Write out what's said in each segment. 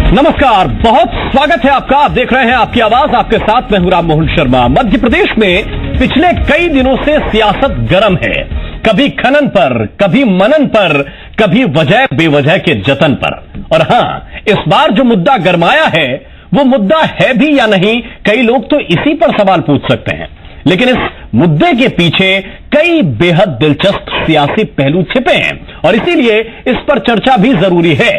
नमस्कार, बहुत स्वागत है आपका। आप देख रहे हैं आपकी आवाज, आपके साथ मैं हूं राम मोहन शर्मा। मध्य प्रदेश में पिछले कई दिनों से सियासत गर्म है, कभी खनन पर, कभी मनन पर, कभी वजह बेवजह के जतन पर। और हां, इस बार जो मुद्दा गरमाया है वो मुद्दा है भी या नहीं, कई लोग तो इसी पर सवाल पूछ सकते हैं। लेकिन इस मुद्दे के पीछे कई बेहद दिलचस्प सियासी पहलू छिपे हैं और इसीलिए इस पर चर्चा भी जरूरी है।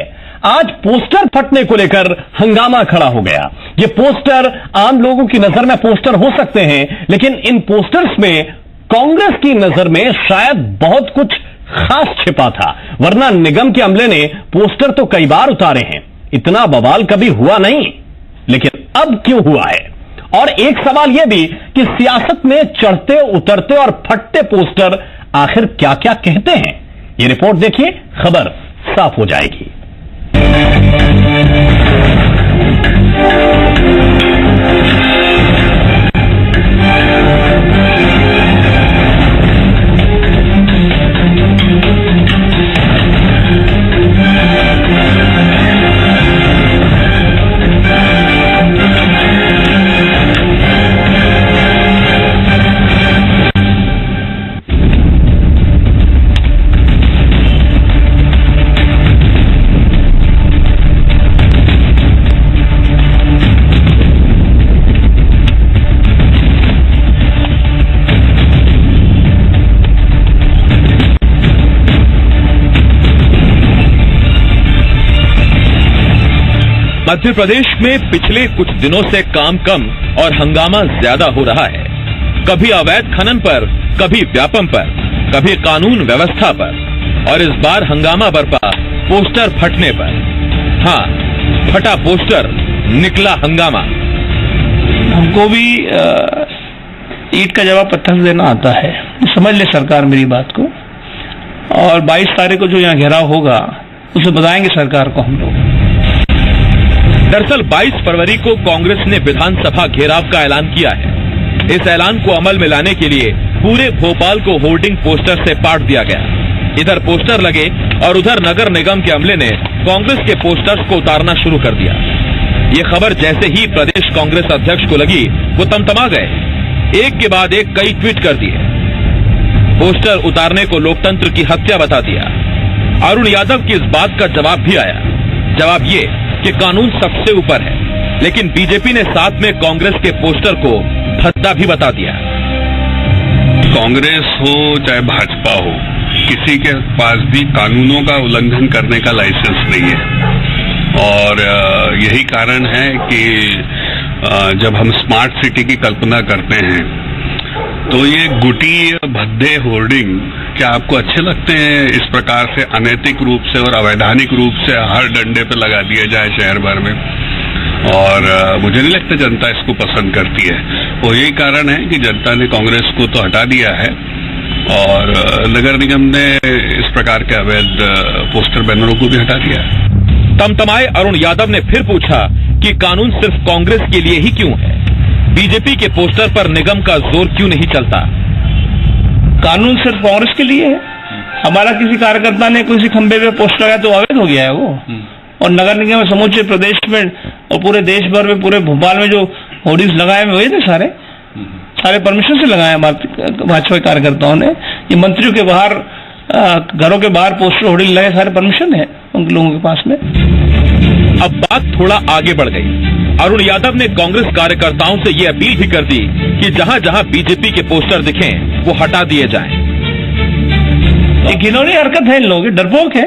आज पोस्टर फटने को लेकर हंगामा खड़ा हो गया। ये पोस्टर आम लोगों की नजर में पोस्टर हो सकते हैं, लेकिन इन पोस्टर्स में कांग्रेस की नजर में शायद बहुत कुछ खास छिपा था, वरना निगम के अमले ने पोस्टर तो कई बार उतारे हैं, इतना बवाल कभी हुआ नहीं। लेकिन अब क्यों हुआ है? और एक सवाल यह भी कि सियासत में चढ़ते उतरते और फटते पोस्टर आखिर क्या क्या कहते हैं। ये रिपोर्ट देखिए, खबर साफ हो जाएगी। मध्य प्रदेश में पिछले कुछ दिनों से काम कम और हंगामा ज्यादा हो रहा है। कभी अवैध खनन पर, कभी व्यापम पर, कभी कानून व्यवस्था पर, और इस बार हंगामा बरपा पोस्टर फटने पर। हाँ, फटा पोस्टर, निकला हंगामा। हमको भी ईंट का जवाब पत्थर से देना आता है, समझ ले सरकार मेरी बात को। और 22 तारीख को जो यहाँ घेराव होगा उसे बताएंगे सरकार को हम लोग। दरअसल 22 फरवरी को कांग्रेस ने विधानसभा घेराव का ऐलान किया है। इस ऐलान को अमल में लाने के लिए पूरे भोपाल को होर्डिंग पोस्टर से पाट दिया गया। इधर पोस्टर लगे और उधर नगर निगम के अमले ने कांग्रेस के पोस्टर्स को उतारना शुरू कर दिया। ये खबर जैसे ही प्रदेश कांग्रेस अध्यक्ष को लगी, वो तमतमा गए। एक के बाद एक कई ट्वीट कर दिए। पोस्टर उतारने को लोकतंत्र की हत्या बता दिया। अरुण यादव की इस बात का जवाब भी आया। जवाब ये कि कानून सबसे ऊपर है, लेकिन बीजेपी ने साथ में कांग्रेस के पोस्टर को भद्दा भी बता दिया। कांग्रेस हो चाहे भाजपा हो, किसी के पास भी कानूनों का उल्लंघन करने का लाइसेंस नहीं है। और यही कारण है कि जब हम स्मार्ट सिटी की कल्पना करते हैं तो ये गुटी भद्दे होर्डिंग क्या आपको अच्छे लगते हैं? इस प्रकार से अनैतिक रूप से और अवैधानिक रूप से हर डंडे पे लगा दिए जाए शहर भर में, और मुझे नहीं लगता जनता इसको पसंद करती है। और यही कारण है कि जनता ने कांग्रेस को तो हटा दिया है और नगर निगम ने इस प्रकार के अवैध पोस्टर बैनरों को भी हटा दिया है। तमतमाए अरुण यादव ने फिर पूछा कि कानून सिर्फ कांग्रेस के लिए ही क्यों है? बीजेपी के पोस्टर पर निगम का जोर क्यों नहीं चलता? कानून सिर्फ कांग्रेस के लिए है। हमारा किसी कार्यकर्ता ने किसी खंबे पे पोस्टर लगाया तो अवैध हो गया है वो। और नगर निगम में समूचे प्रदेश में और पूरे देश भर में, पूरे भोपाल में जो होर्डिंग्स लगाए हुए थे सारे परमिशन से लगाए भाजपा के कार्यकर्ताओं ने। ये मंत्रियों के बाहर, घरों के बाहर पोस्टर होर्डिंग लगे, सारे परमिशन है उन लोगों के पास में। अब बात थोड़ा आगे बढ़ गई। अरुण यादव ने कांग्रेस कार्यकर्ताओं से ये अपील भी कर दी कि जहां जहां बीजेपी के पोस्टर दिखें वो हटा दिए जाएं। ये घिनौनी हरकत है इन लोगों की, डरपोक है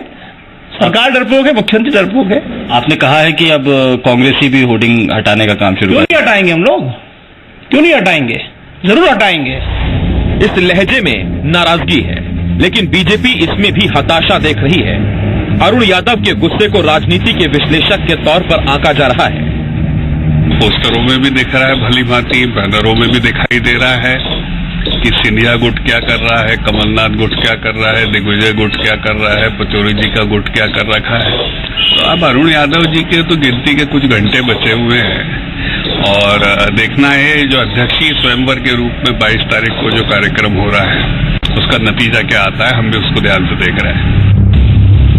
सरकार, डरपोक है, मुख्यमंत्री डरपोक है। आपने कहा है कि अब कांग्रेसी भी होर्डिंग हटाने का काम शुरू क्यों नहीं हटाएंगे हम लोग? क्यों नहीं हटाएंगे? जरूर हटाएंगे। इस लहजे में नाराजगी है, लेकिन बीजेपी इसमें भी हताशा देख रही है। अरुण यादव के गुस्से को राजनीति के विश्लेषक के तौर पर आंका जा रहा है। पोस्टरों में भी दिख रहा है, भली भांति बैनरों में भी दिखाई दे रहा है कि सिंधिया गुट क्या कर रहा है, कमलनाथ गुट क्या कर रहा है, दिग्विजय गुट क्या कर रहा है, पचौरी जी का गुट क्या कर रखा है। तो अब अरुण यादव जी के तो गिनती के कुछ घंटे बचे हुए हैं और देखना है जो अध्यक्षीय स्वयंवर के रूप में 22 तारीख को जो कार्यक्रम हो रहा है उसका नतीजा क्या आता है। हम भी उसको ध्यान से देख रहे हैं।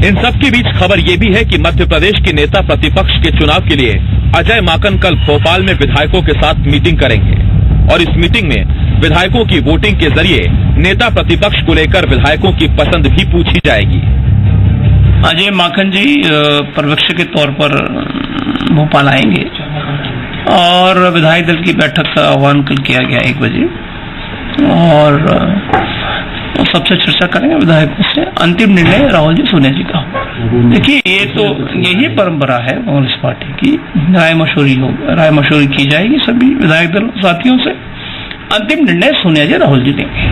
इन सब के बीच खबर ये भी है कि मध्य प्रदेश के नेता प्रतिपक्ष के चुनाव के लिए अजय माकन कल भोपाल में विधायकों के साथ मीटिंग करेंगे और इस मीटिंग में विधायकों की वोटिंग के जरिए नेता प्रतिपक्ष को लेकर विधायकों की पसंद भी पूछी जाएगी। अजय माकन जी पर्यवेक्षक के तौर पर भोपाल आएंगे और विधायक दल की बैठक का आह्वान कल किया गया 1 बजे और सबसे चर्चा करेंगे विधायकों से। अंतिम निर्णय राहुल जी सोनिया जी का। देखिए ये तो यही परंपरा है कांग्रेस पार्टी की, राय मशवरी की जाएगी सभी विधायक दल साथियों से, अंतिम निर्णय सोनिया जी राहुल जी देंगे।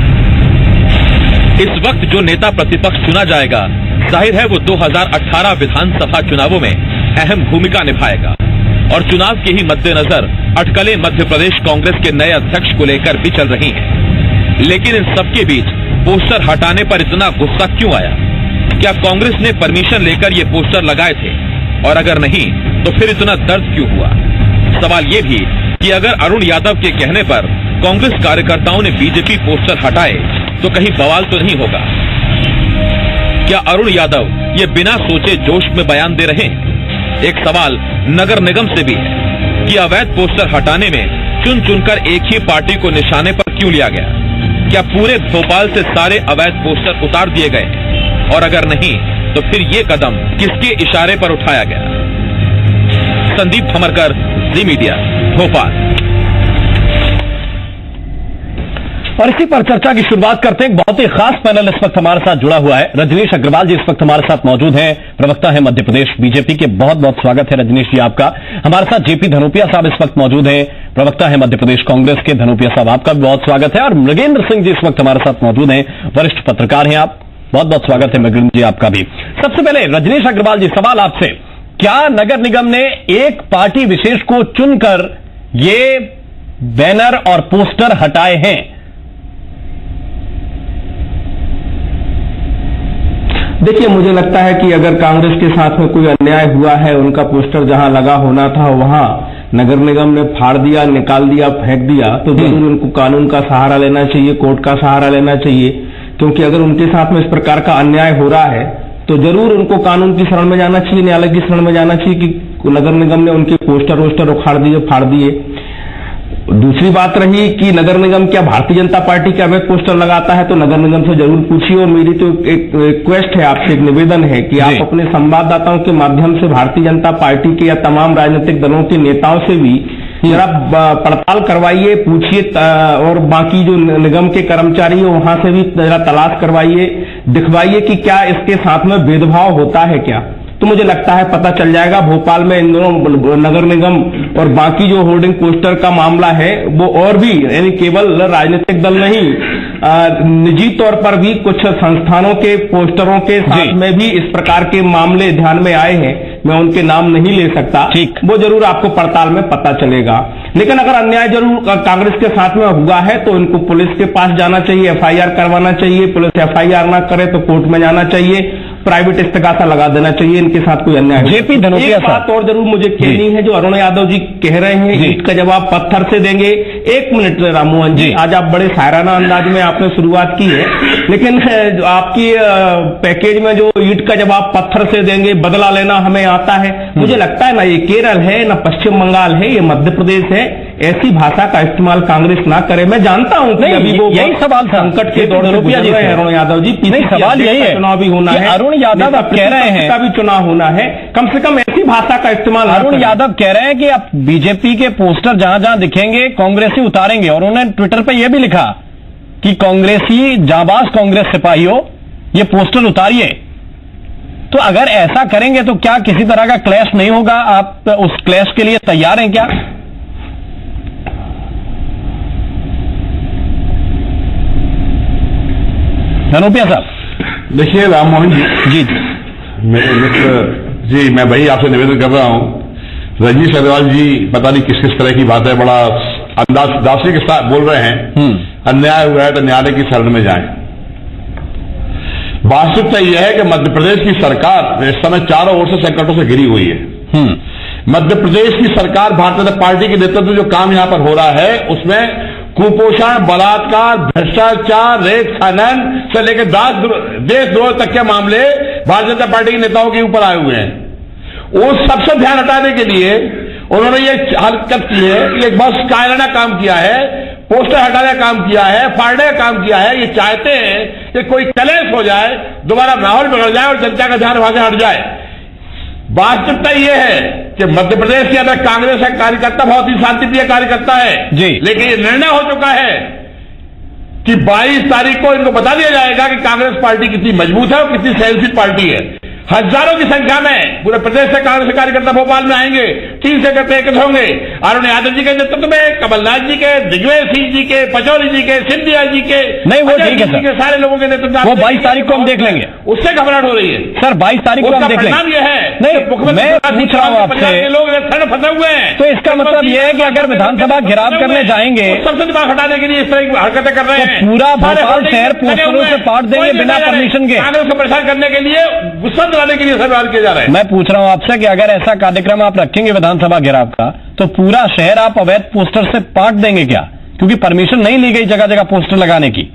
इस वक्त जो नेता प्रतिपक्ष चुना जाएगा जाहिर है वो 2018 विधानसभा चुनावों में अहम भूमिका निभाएगा और चुनाव के ही मद्देनजर अटकलें मध्य प्रदेश कांग्रेस के नए अध्यक्ष को लेकर भी चल रही हैं। लेकिन इन सबके बीच पोस्टर हटाने पर इतना गुस्सा क्यों आया? क्या कांग्रेस ने परमिशन लेकर ये पोस्टर लगाए थे और अगर नहीं तो फिर इतना दर्द क्यों हुआ? सवाल ये भी कि अगर अरुण यादव के कहने पर कांग्रेस कार्यकर्ताओं ने बीजेपी पोस्टर हटाए तो कहीं बवाल तो नहीं होगा? क्या अरुण यादव ये बिना सोचे जोश में बयान दे रहे हैं? एक सवाल नगर निगम से भी है कि अवैध पोस्टर हटाने में चुन चुनकर एक ही पार्टी को निशाने पर क्यों लिया गया? क्या पूरे भोपाल से सारे अवैध पोस्टर उतार दिए गए और अगर नहीं तो फिर ये कदम किसके इशारे पर उठाया गया? संदीप खमरकर, जी मीडिया, भोपाल। और इसी पर चर्चा की शुरुआत करते हैं। एक बहुत ही खास पैनल इस वक्त हमारे साथ जुड़ा हुआ है। रजनीश अग्रवाल जी इस वक्त हमारे साथ मौजूद हैं, प्रवक्ता है मध्य प्रदेश बीजेपी के। बहुत बहुत स्वागत है रजनीश जी आपका। हमारे साथ जेपी धनोपिया साहब इस वक्त मौजूद हैं, प्रवक्ता है मध्य प्रदेश कांग्रेस के। धनोपिया साहब आपका भी बहुत स्वागत है। और मृगेंद्र सिंह जी इस वक्त हमारे साथ मौजूद हैं, वरिष्ठ पत्रकार हैं आप। बहुत बहुत स्वागत है मृगेंद्र जी आपका भी। सबसे पहले रजनीश अग्रवाल जी, सवाल आपसे, क्या नगर निगम ने एक पार्टी विशेष को चुनकर ये बैनर और पोस्टर हटाए हैं? देखिए, मुझे लगता है कि अगर कांग्रेस के साथ में कोई अन्याय हुआ है, उनका पोस्टर जहां लगा होना था वहां नगर निगम ने फाड़ दिया, निकाल दिया, फेंक दिया, तो जरूर उनको कानून का सहारा लेना चाहिए, कोर्ट का सहारा लेना चाहिए। क्योंकि अगर उनके साथ में इस प्रकार का अन्याय हो रहा है तो जरूर उनको कानून की शरण में जाना चाहिए, न्यायालय की शरण में जाना चाहिए कि नगर निगम ने उनके पोस्टर वोस्टर उखाड़ दिए, फाड़ दिए। दूसरी बात रही कि नगर निगम क्या भारतीय जनता पार्टी के अवैध पोस्टर लगाता है, तो नगर निगम से जरूर पूछिए। और मेरी तो एक रिक्वेस्ट है आपसे, एक निवेदन है कि आप अपने संवाददाताओं के माध्यम से भारतीय जनता पार्टी के या तमाम राजनीतिक दलों के नेताओं से भी जरा पड़ताल करवाइए, पूछिए और बाकी जो निगम के कर्मचारी है वहां से भी जरा तलाश करवाइए, दिखवाइए कि क्या इसके साथ में भेदभाव होता है क्या। तो मुझे लगता है पता चल जाएगा। भोपाल में इन दोनों नगर निगम और बाकी जो होर्डिंग पोस्टर का मामला है वो और भी, यानी केवल राजनीतिक दल नहीं, निजी तौर पर भी कुछ संस्थानों के पोस्टरों के साथ में भी इस प्रकार के मामले ध्यान में आए हैं। मैं उनके नाम नहीं ले सकता, वो जरूर आपको पड़ताल में पता चलेगा। लेकिन अगर अन्याय जरूर कांग्रेस के साथ में हुआ है तो इनको पुलिस के पास जाना चाहिए, एफआईआर करवाना चाहिए। पुलिस एफआईआर ना करे तो कोर्ट में जाना चाहिए, प्राइवेट इस्तेगासा लगा देना चाहिए। इनके साथ कोई अन्याय जेपी धनोपिया, एक बात और जरूर मुझे कहनी है, जो अरुण यादव जी कह रहे हैं ईंट का जवाब पत्थर से देंगे। एक मिनट राममोहन जी, आज आप बड़े शायराना अंदाज में आपने शुरुआत की है, लेकिन आपकी पैकेज में जो ईंट का जवाब पत्थर से देंगे, बदला लेना हमें आता है, मुझे लगता है ना ये केरल है ना पश्चिम बंगाल है, ये मध्य प्रदेश है। ऐसी भाषा का इस्तेमाल कांग्रेस ना करे। मैं जानता हूं कि अभी वो यही सवाल संकट के दौर में गुजर रहे हैं अरुण यादव जी। नहीं, सवाल यही है, चुनाव भी होना है, अरुण यादव आप कह रहे हैं का भी चुनाव होना है, कम से कम ऐसी भाषा का इस्तेमाल। अरुण यादव कह रहे हैं कि आप बीजेपी के पोस्टर जहां जहां दिखेंगे कांग्रेसी उतारेंगे, और उन्होंने ट्विटर पर यह भी लिखा कि कांग्रेसी जाबाज कांग्रेस सिपाहियों ये पोस्टर उतारिए। तो अगर ऐसा करेंगे तो क्या किसी तरह का क्लैश नहीं होगा? आप उस क्लैश के लिए तैयार हैं क्या? धनोपिया साहब। देखिए राममोहन जी, जी मेरे मित्र जी, मैं वही आपसे निवेदन कर रहा हूं रजनीश अग्रवाल जी पता नहीं किस किस तरह की बात है, बड़ा अंदाजी के साथ बोल रहे हैं। अन्याय हुआ है तो न्यायालय की शरण में जाएं। वास्तविकता यह है कि मध्य प्रदेश की सरकार इस समय चारों ओर से संकटों से घिरी हुई है। मध्य प्रदेश की सरकार, भारतीय जनता पार्टी के नेतृत्व में जो काम यहां पर हो रहा है उसमें कुपोषण, बलात्कार, भ्रष्टाचार, रेत खनन से लेकर देशद्रोह तक के मामले भारतीय जनता पार्टी के नेताओं के ऊपर आए हुए हैं। वो सबसे ध्यान हटाने के लिए उन्होंने ये हरकत की है, एक बहुत कायराना काम किया है, पोस्टर हटाने का काम किया है, फाड़ने का काम किया है। ये चाहते हैं कि कोई कलेश हो जाए, दोबारा माहौल बिगड़ जाए और जनता का ध्यान वहां से हट जाए। वास्तविकता यह है कि मध्य प्रदेश के अंदर कांग्रेस का कार्यकर्ता बहुत ही शांतिप्रिय कार्यकर्ता है जी, लेकिन ये निर्णय हो चुका है कि 22 तारीख को इनको बता दिया जाएगा कि कांग्रेस पार्टी कितनी मजबूत है और कितनी सहनशील पार्टी है। हजारों की संख्या में पूरे प्रदेश से कांग्रेस कार्यकर्ता भोपाल में आएंगे, 3 से करते एकत्र होंगे। अरुण यादव जी के नेतृत्व में, कमलनाथ जी के, दिग्विजय सिंह जी के, पचौरी जी के, सिंधिया जी के, नहीं वो ठीक है सर, सारे लोगों के नेतृत्व में वो 22 तारीख को हम देख लेंगे। उससे घबराहट हो रही है सर, 22 तारीख को हम देख लेंगे। परिणाम यह है, नहीं मैं पूछ रहा हूँ आपसे, लोग फंसे हुए हैं। तो इसका मतलब यह है कि अगर विधानसभा घेराव करने जाएंगे, सबसे दिमाग हटाने के लिए इस तरह की हरकतें कर रहे हैं। पूरा भोपाल शहर पोस्टरों से पाट देंगे बिना परमिशन के। कांग्रेस को परेशान करने के लिए, गुस्सा दिलाने के लिए सरकार जा रहे हैं। मैं पूछ रहा हूं आपसे कि अगर ऐसा कार्यक्रम आप रखेंगे विधानसभा घेराव का, तो पूरा शहर आप अवैध पोस्टर से पाट देंगे क्या? क्योंकि परमिशन नहीं ली गई जगह जगह पोस्टर लगाने की।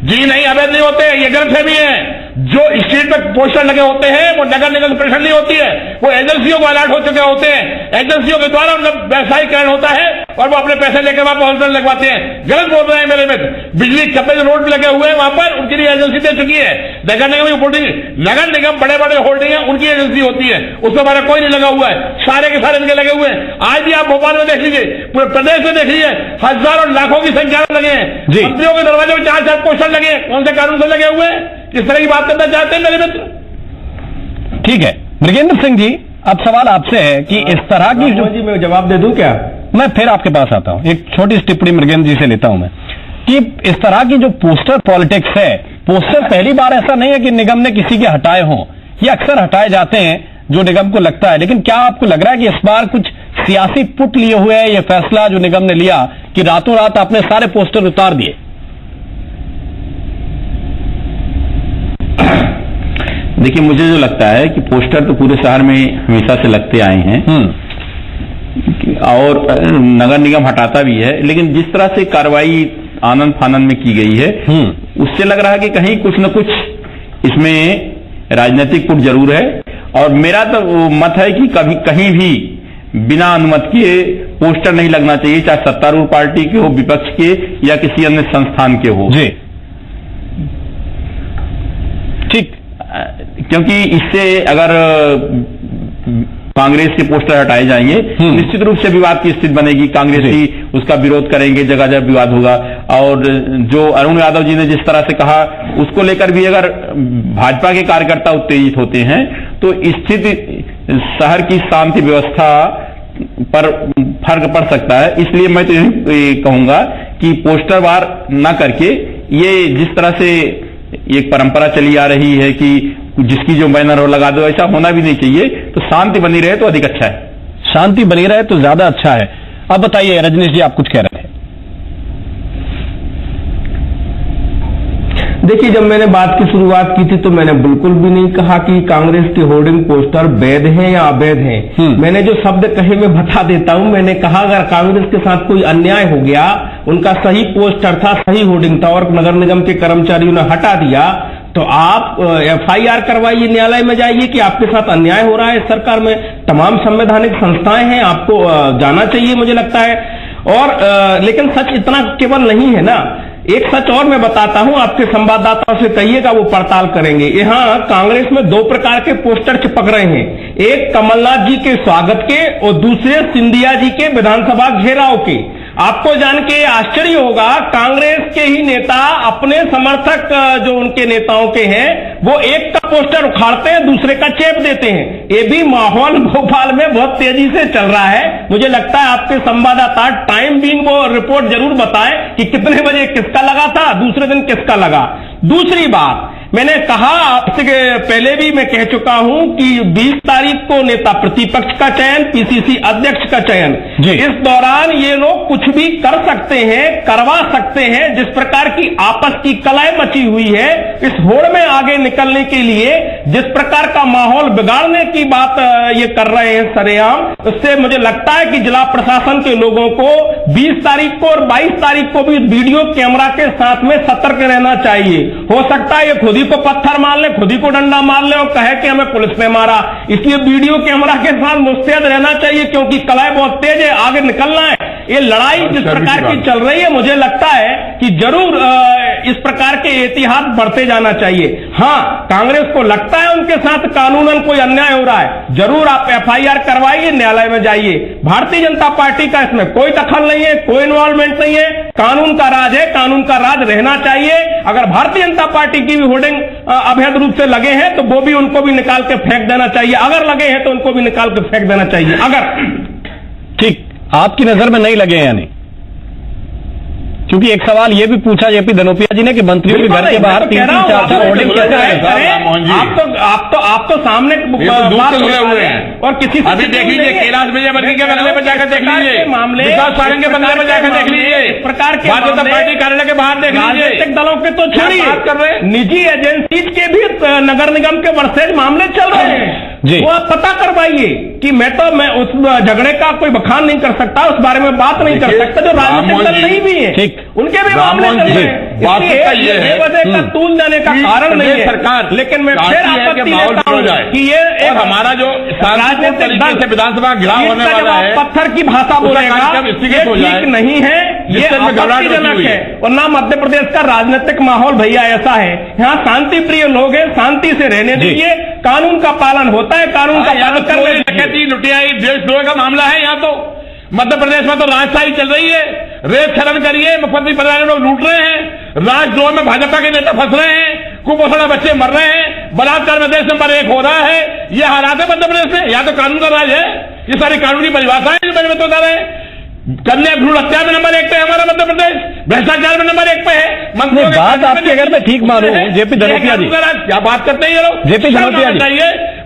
जी नहीं, अवैध नहीं होते, ये गलतफहमी है। जो स्ट्रीट पर पोस्टर लगे होते हैं वो नगर निगम की परेशानी नहीं होती है, वो एजेंसियों को अलर्ट हो चुके होते हैं, एजेंसियों के द्वारा उनका व्यवसायीकरण होता है और वो अपने पैसे लेकर वहां पोस्टर लगवाते हैं। गलत बोल रहे हैं मेरे मित्र। बिजली खंभे जो रोड पे लगे हुए हैं वहां पर उनके लिए एजेंसी दे चुकी है। नगर निगम होल्डिंग, नगर निगम बड़े बड़े होल्डिंग है, उनकी एजेंसी होती है, उसमें हमारा कोई नहीं लगा हुआ है, सारे के सारे इनके लगे हुए हैं। आज भी आप भोपाल में देख लीजिए, पूरे प्रदेश में देख लीजिए, हजारों लाखों की संख्या में लगे हैं। मंत्रियों के दरवाजे में 4-4 पोस्टर लगे हैं, कौन से कानून से लगे हुए हैं? इस तरह की बात करना चाहते हैं मेरे मित्र? ठीक है मृगेंद्र सिंह जी, अब सवाल आपसे है कि इस तरह की जो, जी मैं जवाब दे दूं क्या? मैं फिर आपके पास आता हूं, एक छोटी टिप्पणी मृगेंद्र जी से लेता हूं मैं, कि इस तरह की जो पोस्टर पॉलिटिक्स है, पोस्टर पहली बार ऐसा नहीं है कि निगम ने किसी के हटाए हों, ये अक्सर हटाए जाते हैं जो निगम को लगता है। लेकिन क्या आपको लग रहा है कि इस बार कुछ सियासी पुट लिए हुए है ये फैसला जो निगम ने लिया कि रातों रात आपने सारे पोस्टर उतार दिए? देखिए, मुझे जो लगता है कि पोस्टर तो पूरे शहर में हमेशा से लगते आए हैं और नगर निगम हटाता भी है, लेकिन जिस तरह से कार्रवाई आनंद फानंद में की गई है उससे लग रहा है कि कहीं कुछ न कुछ इसमें राजनीतिक पुट जरूर है। और मेरा तो मत है कि कभी कहीं भी बिना अनुमति के पोस्टर नहीं लगना चाहिए, चाहे सत्तारूढ़ पार्टी के हो, विपक्ष के या किसी अन्य संस्थान के हो। जी ठीक, क्योंकि इससे अगर कांग्रेस के पोस्टर हटाए जाएंगे निश्चित रूप से विवाद की स्थिति बनेगी, कांग्रेसी उसका विरोध करेंगे, जगह जगह विवाद होगा। और जो अरुण यादव जी ने जिस तरह से कहा उसको लेकर भी अगर भाजपा के कार्यकर्ता उत्तेजित होते हैं तो स्थिति शहर की शांति व्यवस्था पर फर्क पड़ सकता है। इसलिए मैं तो यही कहूंगा कि पोस्टर वार न करके, ये जिस तरह से एक परंपरा चली आ रही है कि जिसकी जो बैनर हो लगा दो, ऐसा होना भी नहीं चाहिए। तो शांति बनी रहे तो अधिक अच्छा है, शांति बनी रहे तो ज्यादा अच्छा है। अब बताइए रजनीश जी, आप कुछ कह रहे थे। देखिए, जब मैंने बात की शुरुआत की थी तो मैंने बिल्कुल भी नहीं कहा कि कांग्रेस के होर्डिंग पोस्टर वैध हैं या अवैध हैं। मैंने जो शब्द कहे मैं बता देता हूं। मैंने कहा अगर कांग्रेस के साथ कोई अन्याय हो गया, उनका सही पोस्टर था, सही होर्डिंग था और नगर निगम के कर्मचारियों ने हटा दिया, तो आप FIR करवाइए, न्यायालय में जाइए कि आपके साथ अन्याय हो रहा है। इस सरकार में तमाम संवैधानिक संस्थाएं हैं, आपको जाना चाहिए मुझे लगता है। और लेकिन सच इतना केवल नहीं है ना, एक सच और मैं बताता हूं, आपके संवाददाताओं से कहिएगा, वो पड़ताल करेंगे। यहाँ कांग्रेस में 2 प्रकार के पोस्टर चिपक रहे हैं, एक कमलनाथ जी के स्वागत के और दूसरे सिंधिया जी के विधानसभा घेराव के। आपको जान के आश्चर्य होगा, कांग्रेस के ही नेता अपने समर्थक जो उनके नेताओं के हैं वो एक का पोस्टर उखाड़ते हैं, दूसरे का चेप देते हैं। ये भी माहौल भोपाल में बहुत तेजी से चल रहा है। मुझे लगता है आपके संवाददाता टाइम बीइंग वो रिपोर्ट जरूर बताएं कि कितने बजे किसका लगा था, दूसरे दिन किसका लगा। दूसरी बात, मैंने कहा आपसे पहले भी मैं कह चुका हूं कि 20 तारीख को नेता प्रतिपक्ष का चयन, पीसीसी अध्यक्ष का चयन, इस दौरान ये लोग कुछ भी कर सकते हैं, करवा सकते हैं। जिस प्रकार की आपस की कलह मची हुई है, इस होड़ में आगे निकलने के लिए जिस प्रकार का माहौल बिगाड़ने की बात ये कर रहे हैं सरेआम, उससे मुझे लगता है कि जिला प्रशासन के लोगों को 20 तारीख को और 22 तारीख को भी वीडियो कैमरा के साथ में सतर्क रहना चाहिए। हो सकता है ये खुद ही को पत्थर मार ले, खुद ही को डंडा मार ले और कहे कि हमें पुलिस ने मारा। इसलिए वीडियो कैमरा के साथ मुस्तैद रहना चाहिए, क्योंकि कलह बहुत तेज है, आगे निकलना है। ये लड़ाई जिस प्रकार की चल रही है, मुझे लगता है कि जरूर इस प्रकार के एहतियात बढ़ते जाना चाहिए। हां, कांग्रेस को लगता है उनके साथ कानूनन कोई अन्याय हो रहा है, जरूर आप एफआईआर करवाइए, न्यायालय में जाइए। भारतीय जनता पार्टी का इसमें कोई दखल नहीं है, कोई इन्वॉल्वमेंट नहीं है। कानून का राज है, कानून का राज रहना चाहिए। अगर भारतीय जनता पार्टी की भी होर्डिंग अवैध रूप से लगे हैं तो वो भी उनको भी निकाल के फेंक देना चाहिए। अगर लगे हैं तो उनको भी निकाल के फेंक देना चाहिए। अगर ठीक आपकी नजर में नहीं लगे यानी, क्योंकि एक सवाल ये भी पूछा जेपी धनोपिया जी ने कि मंत्रियों के घर के बाहर 3-4 होर्डिंग कैसे है? आप तो सामने हुए हैं और किसी अभी देख लीजिए, कैलाश विजयवर्गीय के बंगले पर जाकर देख लीजिए, मामले विकास सारंग के बंगले पर जाकर देख लीजिए, इस प्रकार के भारतीय जनता पार्टी कार्यालय के बाहर देख लीजिए। राजनीतिक दलों के तो छोड़िए, बात कर रहे हैं, निजी एजेंसीज के भी नगर निगम के वर्सेज मामले चल रहे हैं। वो आप पता करवाइए कि मैं उस झगड़े का कोई बखान नहीं कर सकता, उस बारे में बात नहीं कर सकता। जो राजनीतिक दल नहीं भी है उनके भी मामले चल रहे हैं। बेवजह का तूल जाने का कारण नहीं है सरकार, लेकिन मैं फिर आपत्ति लेता हूं कि ये एक हमारा जो राजनीतिक दल से विधानसभा घिराव होने वाला है, पत्थर की भाषा बोलेगा, ये ठीक नहीं है, ये आपत्तिजनक है। और ना मध्य प्रदेश का राजनीतिक माहौल भैया ऐसा है, यहाँ शांति प्रिय लोग हैं, शांति से रहने दीजिए। कानून का पालन होता है, कानून का पालन करने लुटियाई देशद्रोह का मामला है। यहाँ तो मध्य प्रदेश में तो राजशाही चल रही है, रेत खनन करिए, मुख्यमंत्री परिवार लोग लूट रहे हैं, राजद्रोह में भाजपा के नेता फंस रहे हैं, कुपोषण में बच्चे मर रहे हैं, बलात्कार में देश नंबर 1 हो रहा है। ये हालात है मध्य प्रदेश में। यहाँ तो कानून का राज है, ये सारी कानूनी परिभाषाएं जो मैंने बता रहे हैं। कन्या भ्रूण हत्या में नंबर 1 पे है हमारा मध्य प्रदेश, भ्रष्टाचार में नंबर 1 पे है। बात आपकी अगर मैं ठीक मानूं जेपी धनोपिया जी, क्या बात करते हैं ये लोग? जेपी धनोपिया जी,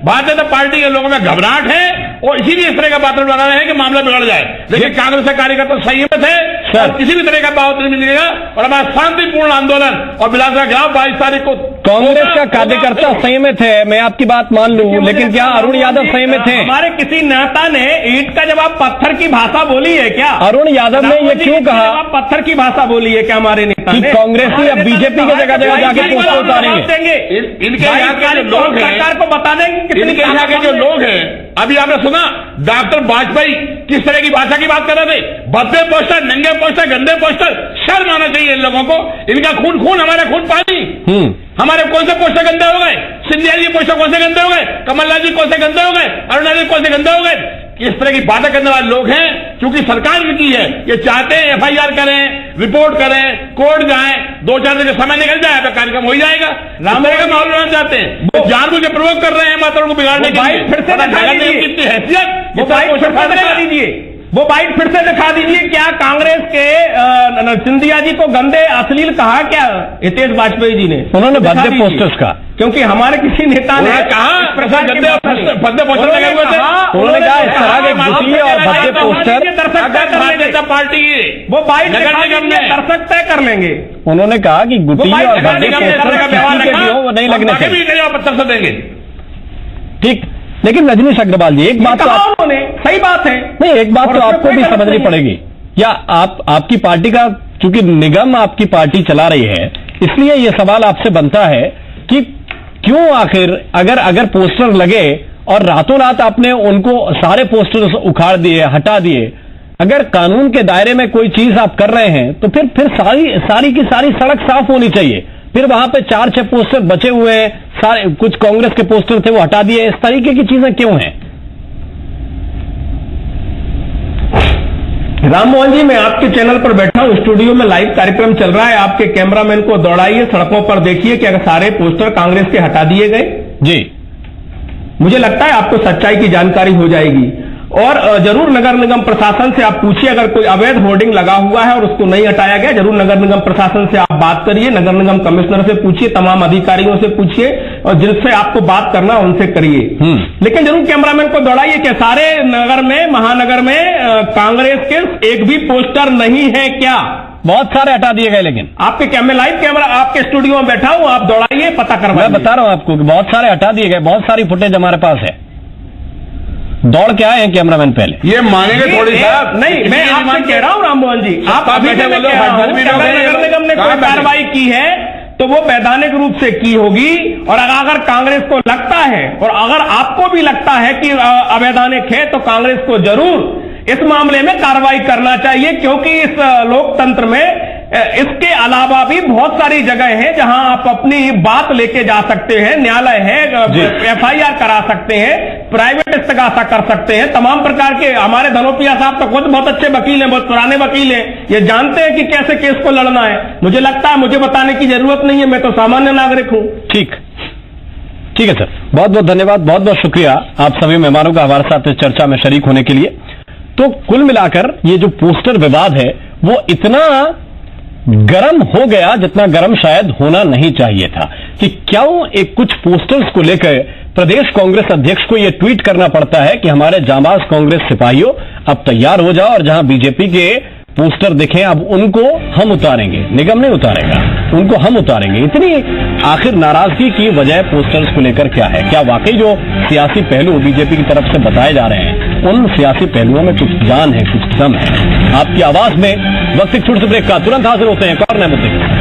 भारतीय जनता पार्टी के लोगों में घबराहट है और इसीलिए इस तरह का वातावरण बना रहे हैं कि मामला बिगड़ जाए। लेकिन कांग्रेस के कार्यकर्ता संयमित है और किसी भी तरह का दाव नहीं मिलेगा और हमारा शांतिपूर्ण आंदोलन और विधानसभा घिराव 22 तारीख को। कांग्रेस का कार्यकर्ता संयमित है, मैं आपकी बात मान लूं, लेकिन क्या अरुण यादव संयमित है? हमारे किसी नेता ने ईंट का जवाब पत्थर की भाषा बोली है क्या? अरुण यादव ने ये क्यों कहा पत्थर की भाषा बोली है क्या हमारे नेता कि कांग्रेस अब बीजेपी की जगह जगह जाके पोस्टर उतारेंगे? इनके यहाँ के जो लोग हैं, सरकार को बता देंगे इनके यहाँ के जो लोग हैं, अभी आपने सुना डॉक्टर वाजपेयी किस तरह की भाषा की बात कर रहे थे? भद्दे पोस्टर, नंगे पोस्टर, गंदे पोस्टर, शर्म आना चाहिए इन लोगों को। इनका खून खून, हमारा खून पानी। हमारे कौन से पोस्टर गंदे हो गए? सिंधिया जी पोस्टर कौन से गंदे हो गए? कमलनाथ जी कौन से गंदे हो गए? अरुणा जी कौन से गंदे हो गए? इस तरह की बातें करने वाले लोग हैं, क्योंकि सरकार इनकी है। ये चाहते हैं एफआईआर करें, रिपोर्ट करें, कोर्ट जाएं, 2-4 दिन का समय निकल जाए तो कार्यक्रम हो ही जाएगा। रामदेव का माहौल बनाना चाहते हैं, वो जानबूझ के प्रवोक कर रहे हैं वातावरण को बिगाड़ने के लिए। फिर से कितनी हैसियत, वो बाइट फिर से दिखा दीजिए, वो बाइट फिर से दिखा दीजिए। क्या कांग्रेस के सिंधिया जी को गंदे अश्लील कहा क्या हितेश वाजपेयी जी ने? उन्होंने भद्दे पोस्टर्स का, क्योंकि हमारे किसी नेता ने कहा गंदे भद्दे पोस्टर लगे हुए थे। उन्होंने कहा इस तरह के गुटी और भद्दे पोस्टर भारतीय जनता पार्टी वो बाइट दर्शक तय कर लेंगे। उन्होंने कहा कि गुटी और भद्दे पोस्टर वो नहीं लगने चाहिए, पत्थर से देंगे। ठीक, लेकिन रजनीश अग्रवाल जी एक बात तो उन्होंने सही बात है, नहीं एक बात तो आपको भी समझनी पड़ेगी। या आपकी पार्टी का, चूंकि निगम आपकी पार्टी चला रही है, इसलिए यह सवाल आपसे बनता है कि क्यों आखिर अगर पोस्टर लगे और रातों रात आपने उनको सारे पोस्टर उखाड़ दिए, हटा दिए, अगर कानून के दायरे में कोई चीज आप कर रहे हैं तो फिर सारी की सारी सड़क साफ होनी चाहिए। फिर वहां पे 4-6 पोस्टर बचे हुए हैं, सारे कुछ कांग्रेस के पोस्टर थे वो हटा दिए, इस तरीके की चीजें क्यों हैं? राममोहन जी, मैं आपके चैनल पर बैठा हूं, स्टूडियो में लाइव कार्यक्रम चल रहा है, आपके कैमरामैन को दौड़ाइए, सड़कों पर देखिए कि अगर सारे पोस्टर कांग्रेस के हटा दिए गए। जी, मुझे लगता है आपको सच्चाई की जानकारी हो जाएगी। और जरूर नगर निगम प्रशासन से आप पूछिए, अगर कोई अवैध होर्डिंग लगा हुआ है और उसको नहीं हटाया गया, जरूर नगर निगम प्रशासन से आप बात करिए, नगर निगम कमिश्नर से पूछिए, तमाम अधिकारियों से पूछिए, और जिनसे आपको बात करना उनसे करिए। लेकिन जरूर कैमरामैन को दौड़ाइए कि सारे नगर में, महानगर में कांग्रेस के एक भी पोस्टर नहीं है क्या? बहुत सारे हटा दिए गए, लेकिन आपके मैं लाइव कैमरा आपके स्टूडियो में बैठा हूं, आप दौड़ाइए, पता करवाइए। मैं बता रहा हूं आपको कि बहुत सारे हटा दिए गए, बहुत सारी फुटेज हमारे पास है। दौड़ के आए हैं कैमरामैन पहले। ये मानेंगे थोड़ी साहब? नहीं, मैं आपसे कह रहा हूं राम मोहन जी, आप अभी नगर निगम ने कोई कार्रवाई की है तो वो वैधानिक रूप से की होगी, और अगर कांग्रेस को लगता है, और अगर आपको भी लगता है कि अवैधानिक है, तो कांग्रेस को जरूर इस मामले में कार्रवाई करना चाहिए, क्योंकि इस लोकतंत्र में इसके अलावा भी बहुत सारी जगह हैं जहां आप अपनी बात लेके जा सकते हैं, न्यायालय है, FIR करा सकते हैं, प्राइवेट इस्तगासा कर सकते हैं, तमाम प्रकार के। हमारे धनोपिया साहब तो खुद बहुत अच्छे वकील हैं, बहुत पुराने वकील हैं, ये जानते हैं कि कैसे केस को लड़ना है। मुझे लगता है मुझे बताने की जरूरत नहीं है, मैं तो सामान्य नागरिक हूं। ठीक है सर, बहुत बहुत धन्यवाद, बहुत बहुत शुक्रिया आप सभी मेहमानों का हमारे साथ चर्चा में शरीक होने के लिए। तो कुल मिलाकर ये जो पोस्टर विवाद है वो इतना गरम हो गया जितना गरम शायद होना नहीं चाहिए था, कि क्यों एक कुछ पोस्टर्स को लेकर प्रदेश कांग्रेस अध्यक्ष को यह ट्वीट करना पड़ता है कि हमारे जांबाज कांग्रेस सिपाहियों अब तैयार हो जाओ, और जहां बीजेपी के पोस्टर दिखे अब उनको हम उतारेंगे, निगम नहीं उतारेगा, उनको हम उतारेंगे। इतनी आखिर नाराजगी की वजह पोस्टर्स को लेकर क्या है? क्या वाकई जो सियासी पहलू बीजेपी की तरफ से बताए जा रहे हैं उन सियासी पहलुओं में कुछ जान है, कुछ दम है? आपकी आवाज में वक्त एक छोटे से ब्रेक का, तुरंत हाजिर होते हैं एक और नए मुद्दे के साथ।